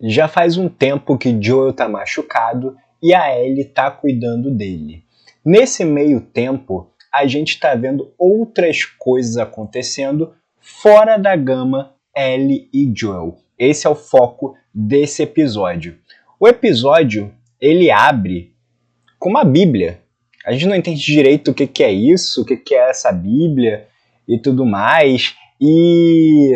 Já faz um tempo que Joel tá machucado e a Ellie tá cuidando dele. Nesse meio tempo, a gente tá vendo outras coisas acontecendo fora da gama Ellie e Joel. Esse é o foco desse episódio. O episódio, ele abre com uma Bíblia. A gente não entende direito o que é isso, o que é essa Bíblia e tudo mais. E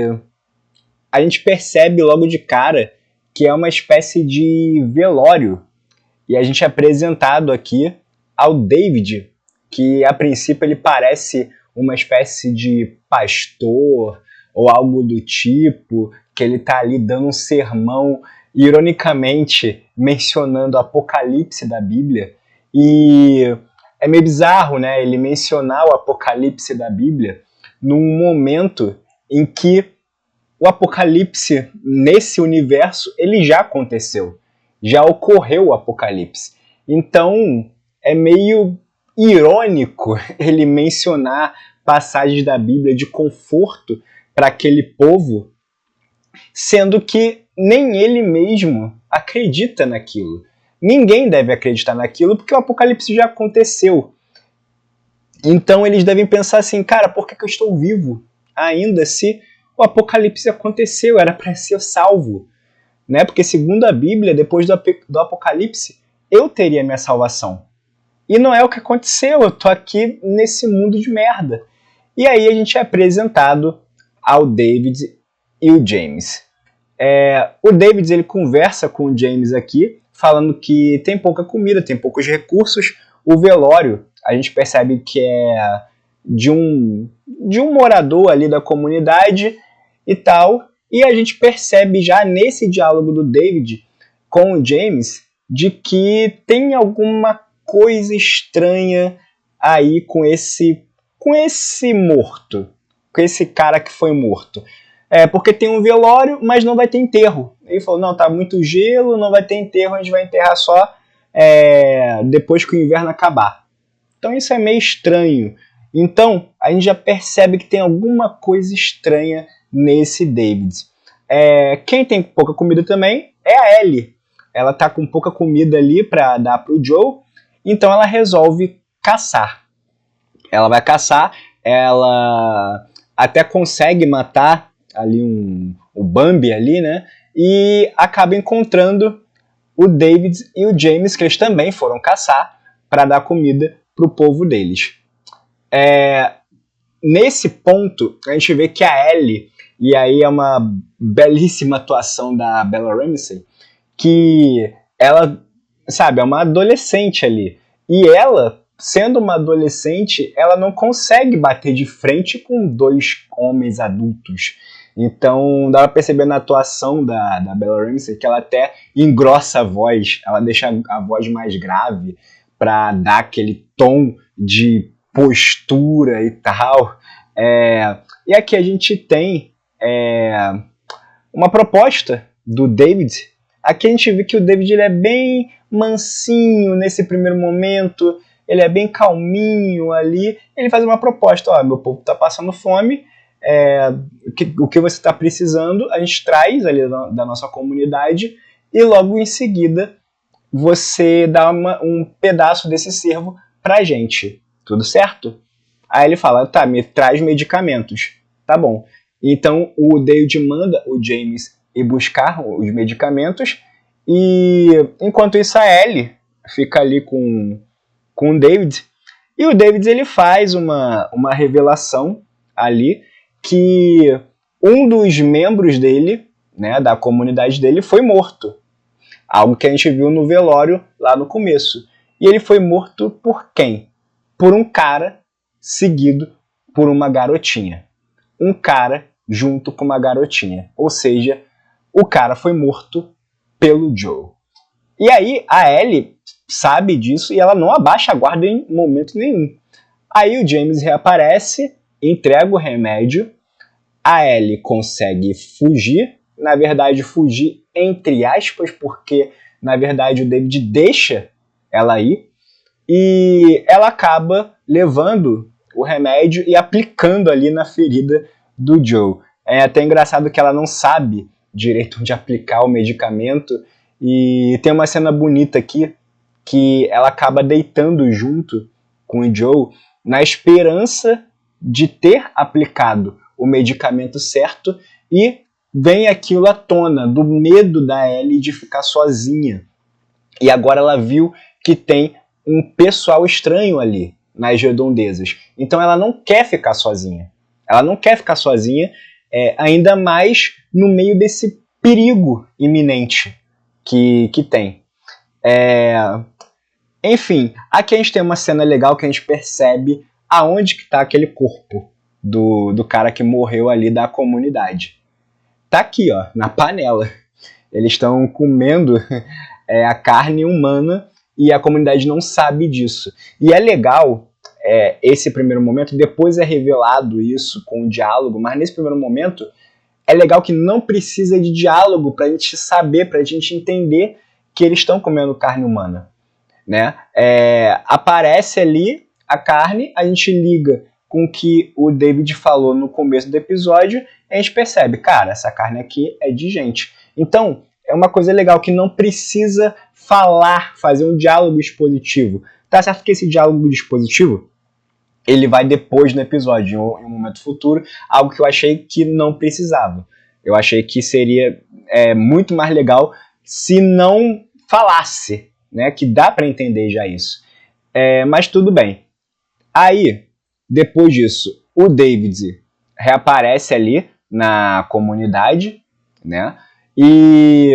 a gente percebe logo de cara que é uma espécie de velório. E a gente é apresentado aqui ao David, que a princípio ele parece uma espécie de pastor ou algo do tipo, que ele está ali dando um sermão, ironicamente mencionando o Apocalipse da Bíblia. E é meio bizarro, né, ele mencionar o Apocalipse da Bíblia num momento em que o Apocalipse, nesse universo, ele já aconteceu. Já ocorreu o Apocalipse. Então, é meio irônico ele mencionar passagens da Bíblia de conforto para aquele povo, sendo que nem ele mesmo acredita naquilo. Ninguém deve acreditar naquilo porque o Apocalipse já aconteceu. Então, eles devem pensar assim, cara, por que eu estou vivo ainda se o Apocalipse aconteceu, era para ser salvo, né? Porque segundo a Bíblia, depois do Apocalipse, eu teria minha salvação. E não é o que aconteceu, eu tô aqui nesse mundo de merda. E aí a gente é apresentado ao David e o James. O David ele conversa com o James aqui, falando que tem pouca comida, tem poucos recursos. O velório, a gente percebe que é de um morador ali da comunidade e tal, e a gente percebe já nesse diálogo do David com o James de que tem alguma coisa estranha aí com esse morto, com esse cara que foi morto. Porque tem um velório, mas não vai ter enterro. Ele falou, não, tá muito gelo, não vai ter enterro, a gente vai enterrar só depois que o inverno acabar. Então isso é meio estranho. Então a gente já percebe que tem alguma coisa estranha nesse David. Quem tem pouca comida também é a Ellie. Ela tá com pouca comida ali para dar pro Joe, então ela resolve caçar. Ela vai caçar, ela até consegue matar ali o Bambi ali, né? E acaba encontrando o David e o James, que eles também foram caçar para dar comida pro povo deles. Nesse ponto, a gente vê que a Ellie, e aí é uma belíssima atuação da Bella Ramsey, que ela, sabe, é uma adolescente ali. E ela, sendo uma adolescente, ela não consegue bater de frente com dois homens adultos. Então, dá pra perceber na atuação da Bella Ramsey que ela até engrossa a voz, ela deixa a voz mais grave para dar aquele tom de postura e tal. E aqui a gente tem uma proposta do David. Aqui a gente vê que o David ele é bem mansinho nesse primeiro momento, ele é bem calminho ali. Ele faz uma proposta, meu povo está passando fome, o que você está precisando, a gente traz ali da nossa comunidade e logo em seguida você dá um pedaço desse cervo pra gente. Tudo certo? Aí ele fala, tá, me traz medicamentos. Tá bom. Então o David manda o James ir buscar os medicamentos e enquanto isso a Ellie fica ali com o David. E o David ele faz uma revelação ali que um dos membros dele, né, da comunidade dele, foi morto. Algo que a gente viu no velório lá no começo. E ele foi morto por quem? Por um cara seguido por uma garotinha. Um cara junto com uma garotinha. Ou seja, o cara foi morto pelo Joe. E aí a Ellie sabe disso e ela não abaixa a guarda em momento nenhum. Aí o James reaparece, entrega o remédio, a Ellie consegue fugir, na verdade fugir entre aspas, porque na verdade o David deixa ela ir, e ela acaba levando o remédio e aplicando ali na ferida do Joe. É até engraçado que ela não sabe direito onde aplicar o medicamento. E tem uma cena bonita aqui, que ela acaba deitando junto com o Joe, na esperança de ter aplicado o medicamento certo, e vem aquilo à tona, do medo da Ellie de ficar sozinha. E agora ela viu que tem um pessoal estranho ali nas redondezas. Então ela não quer ficar sozinha. Ela não quer ficar sozinha, ainda mais no meio desse perigo iminente que tem. Enfim, aqui a gente tem uma cena legal que a gente percebe aonde que está aquele corpo do cara que morreu ali da comunidade. Tá aqui, ó, na panela. Eles estão comendo a carne humana e a comunidade não sabe disso. E é legal esse primeiro momento, depois é revelado isso com o diálogo, mas nesse primeiro momento é legal que não precisa de diálogo para a gente saber, para a gente entender que eles estão comendo carne humana. Né? Aparece ali a carne, a gente liga com o que o David falou no começo do episódio, e a gente percebe, cara, essa carne aqui é de gente. Então, é uma coisa legal que não precisa falar, fazer um diálogo expositivo. Tá certo que esse diálogo expositivo ele vai depois no episódio, em um momento futuro, algo que eu achei que não precisava. Eu achei que seria muito mais legal se não falasse, né? Que dá para entender já isso. Mas tudo bem. Aí, depois disso, o David reaparece ali na comunidade, né? E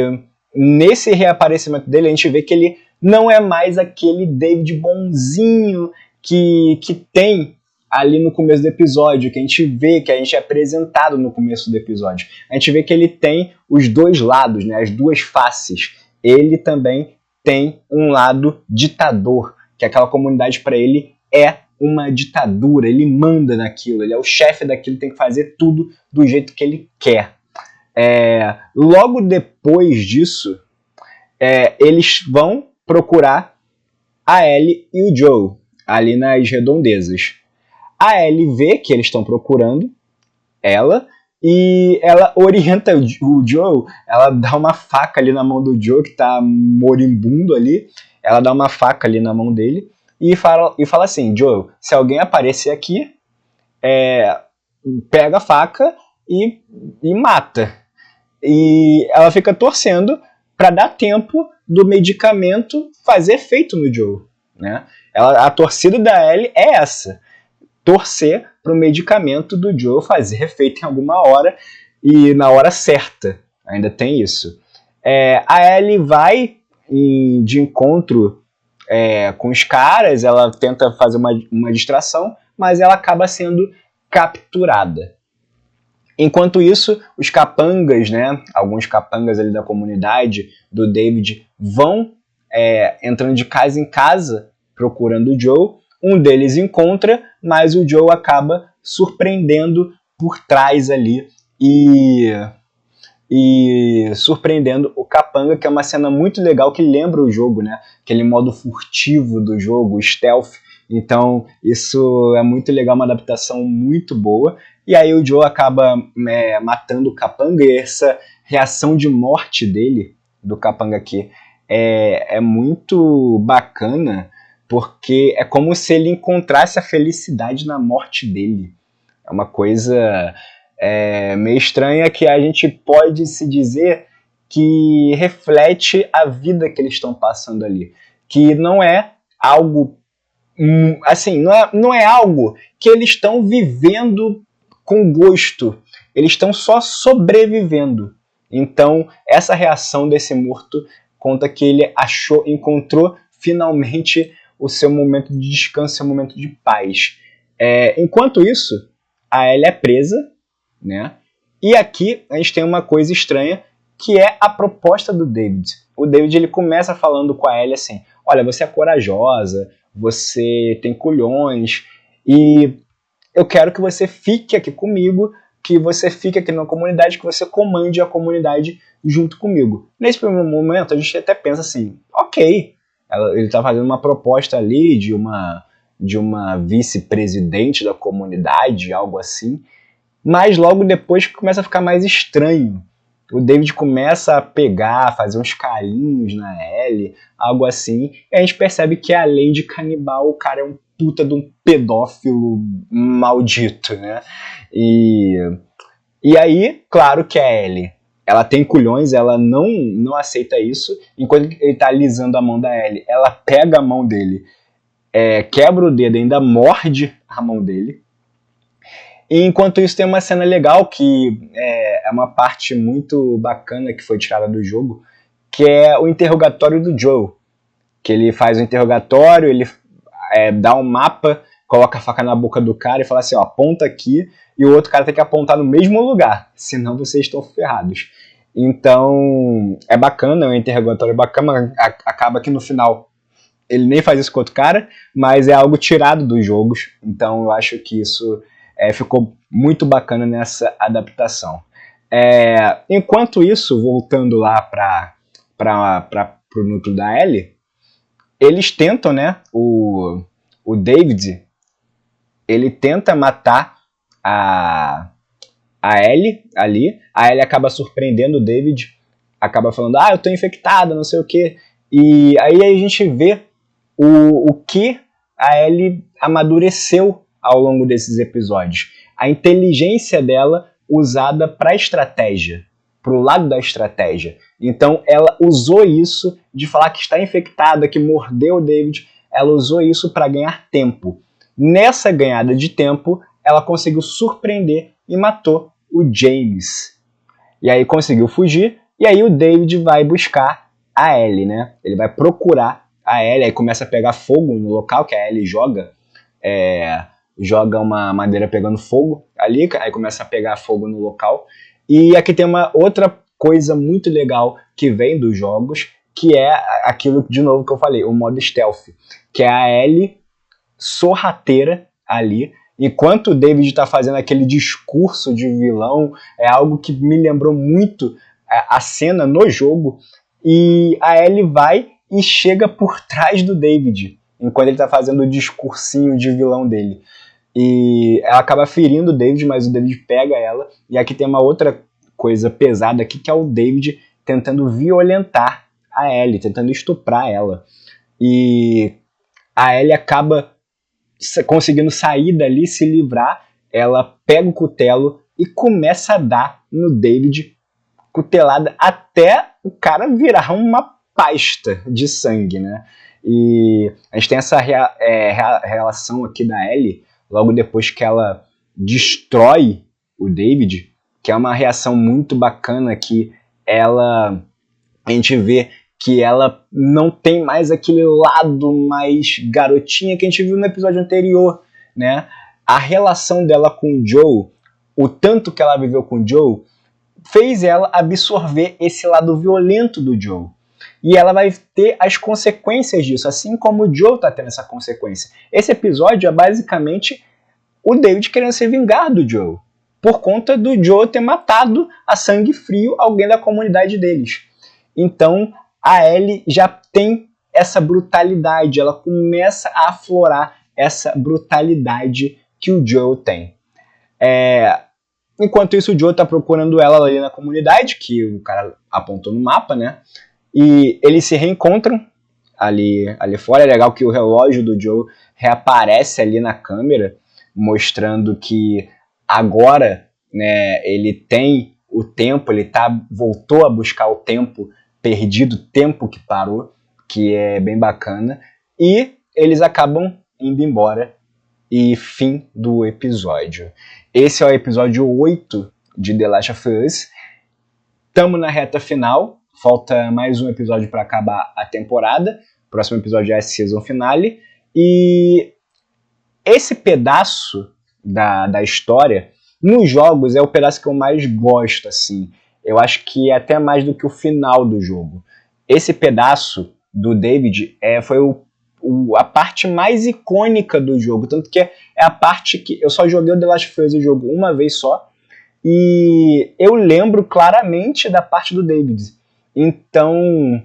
nesse reaparecimento dele, a gente vê que ele não é mais aquele David bonzinho que tem ali no começo do episódio, que a gente vê, que a gente é apresentado no começo do episódio. A gente vê que ele tem os dois lados, né, as duas faces. Ele também tem um lado ditador, que aquela comunidade para ele é uma ditadura, ele manda naquilo, ele é o chefe daquilo, tem que fazer tudo do jeito que ele quer. Logo depois disso, eles vão procurar a Ellie e o Joe ali nas redondezas. A Ellie vê que eles estão procurando ela e ela orienta o Joe, ela dá uma faca ali na mão do Joe, que tá moribundo ali, ela dá uma faca ali na mão dele e fala assim, Joe, se alguém aparecer aqui, pega a faca e mata. E ela fica torcendo para dar tempo do medicamento fazer efeito no Joe, né? A torcida da Ellie é essa, torcer para o medicamento do Joe fazer efeito em alguma hora e na hora certa, ainda tem isso. A Ellie vai de encontro com os caras, ela tenta fazer uma distração, mas ela acaba sendo capturada. Enquanto isso, os capangas, né, alguns capangas ali da comunidade do David vão entrando de casa em casa procurando o Joe. Um deles encontra, mas o Joe acaba surpreendendo por trás ali e surpreendendo o capanga, que é uma cena muito legal que lembra o jogo, né? Aquele modo furtivo do jogo, stealth. Então isso é muito legal, uma adaptação muito boa. E aí o Joe acaba matando o capanga, e essa reação de morte dele, do capanga aqui, é muito bacana, porque é como se ele encontrasse a felicidade na morte dele. É uma coisa meio estranha, que a gente pode se dizer que reflete a vida que eles estão passando ali. Que não é algo assim, não é algo que eles estão vivendo com gosto. Eles estão só sobrevivendo. Então, essa reação desse morto conta que ele encontrou finalmente o seu momento de descanso, seu momento de paz. Enquanto isso, a Ellie é presa, né? E aqui a gente tem uma coisa estranha, que é a proposta do David. O David ele começa falando com a Ellie assim, olha, você é corajosa, você tem culhões, e eu quero que você fique aqui comigo, que você fique aqui na comunidade, que você comande a comunidade junto comigo. Nesse primeiro momento, a gente até pensa assim, ok, ele está fazendo uma proposta ali de uma vice-presidente da comunidade, algo assim, mas logo depois começa a ficar mais estranho, o David começa a pegar, fazer uns carinhos na Ellie, algo assim, e a gente percebe que além de canibal, o cara é um puta de um pedófilo maldito, né? E aí, claro que a Ellie, ela tem culhões, ela não aceita isso, enquanto ele tá alisando a mão da Ellie, ela pega a mão dele, quebra o dedo, ainda morde a mão dele. E enquanto isso tem uma cena legal que é uma parte muito bacana que foi tirada do jogo, que é o interrogatório do Joel. Que ele faz o interrogatório, ele dá um mapa, coloca a faca na boca do cara e fala assim, ó, aponta aqui, e o outro cara tem que apontar no mesmo lugar, senão vocês estão ferrados. Então, é bacana, é um interrogatório bacana, acaba que no final ele nem faz isso com outro cara, mas é algo tirado dos jogos, então eu acho que isso ficou muito bacana nessa adaptação. Enquanto isso, voltando lá para o núcleo da Ellie, eles tentam, né, o David, ele tenta matar a Ellie ali, a Ellie acaba surpreendendo o David, acaba falando, eu tô infectada, não sei o que, e aí a gente vê o que a Ellie amadureceu ao longo desses episódios. A inteligência dela usada para estratégia, para o lado da estratégia. Então ela usou isso de falar que está infectada, que mordeu o David, ela usou isso para ganhar tempo. Nessa ganhada de tempo, ela conseguiu surpreender e matou o James. E aí conseguiu fugir, e aí o David vai buscar a Ellie, né? Ele vai procurar a Ellie, aí começa a pegar fogo no local que a Ellie joga, joga uma madeira pegando fogo ali, aí começa a pegar fogo no local. E aqui tem uma outra coisa muito legal que vem dos jogos, que é aquilo de novo que eu falei, o modo stealth, que é a Ellie sorrateira ali, enquanto o David está fazendo aquele discurso de vilão, é algo que me lembrou muito a cena no jogo, e a Ellie vai e chega por trás do David, enquanto ele está fazendo o discursinho de vilão dele. E ela acaba ferindo o David, mas o David pega ela, e aqui tem uma outra coisa pesada aqui, que é o David tentando violentar a Ellie, tentando estuprar ela. E a Ellie acaba conseguindo sair dali, se livrar, ela pega o cutelo e começa a dar no David cutelada até o cara virar uma pasta de sangue, né? E a gente tem essa relação aqui da Ellie, logo depois que ela destrói o David, que é uma reação muito bacana, que a gente vê que ela não tem mais aquele lado mais garotinha que a gente viu no episódio anterior, né? A relação dela com o Joe, o tanto que ela viveu com o Joe, fez ela absorver esse lado violento do Joe. E ela vai ter as consequências disso, assim como o Joe está tendo essa consequência. Esse episódio é basicamente o David querendo se vingar do Joe, por conta do Joe ter matado a sangue frio alguém da comunidade deles. Então a Ellie já tem essa brutalidade, ela começa a aflorar essa brutalidade que o Joe tem. Enquanto isso, o Joe tá procurando ela ali na comunidade, que o cara apontou no mapa, né? E eles se reencontram ali fora. É legal que o relógio do Joe reaparece ali na câmera, mostrando que agora, né, ele tem o tempo, ele voltou a buscar o tempo perdido, tempo que parou, que é bem bacana. E eles acabam indo embora. E fim do episódio. Esse é o episódio 8 de The Last of Us. Estamos na reta final. Falta mais um episódio para acabar a temporada. O próximo episódio é a season finale. E esse pedaço da história, nos jogos, é o pedaço que eu mais gosto, assim. Eu acho que é até mais do que o final do jogo. Esse pedaço do David foi a parte mais icônica do jogo, tanto que é a parte que eu só joguei o The Last of Us o jogo uma vez só, e eu lembro claramente da parte do David. Então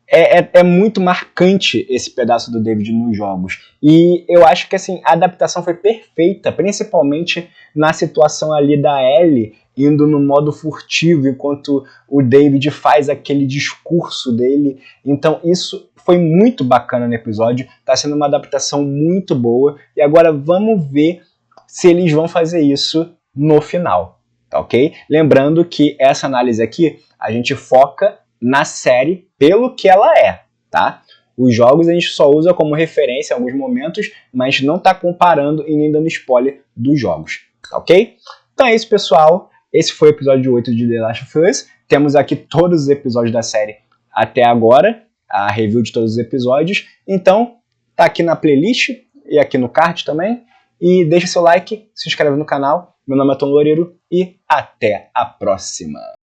é muito marcante esse pedaço do David nos jogos, e eu acho que assim, a adaptação foi perfeita, principalmente na situação ali da Ellie, indo no modo furtivo enquanto o David faz aquele discurso dele. Então isso foi muito bacana no episódio, tá sendo uma adaptação muito boa, e agora vamos ver se eles vão fazer isso no final, tá ok? Lembrando que essa análise aqui, a gente foca na série pelo que ela é, tá? Os jogos a gente só usa como referência em alguns momentos, mas não tá comparando e nem dando spoiler dos jogos, tá ok? Então é isso, pessoal. Esse foi o episódio 8 de The Last of Us. Temos aqui todos os episódios da série até agora, a review de todos os episódios. Então, tá aqui na playlist e aqui no card também. E deixa seu like, se inscreve no canal. Meu nome é Tom Loureiro e até a próxima!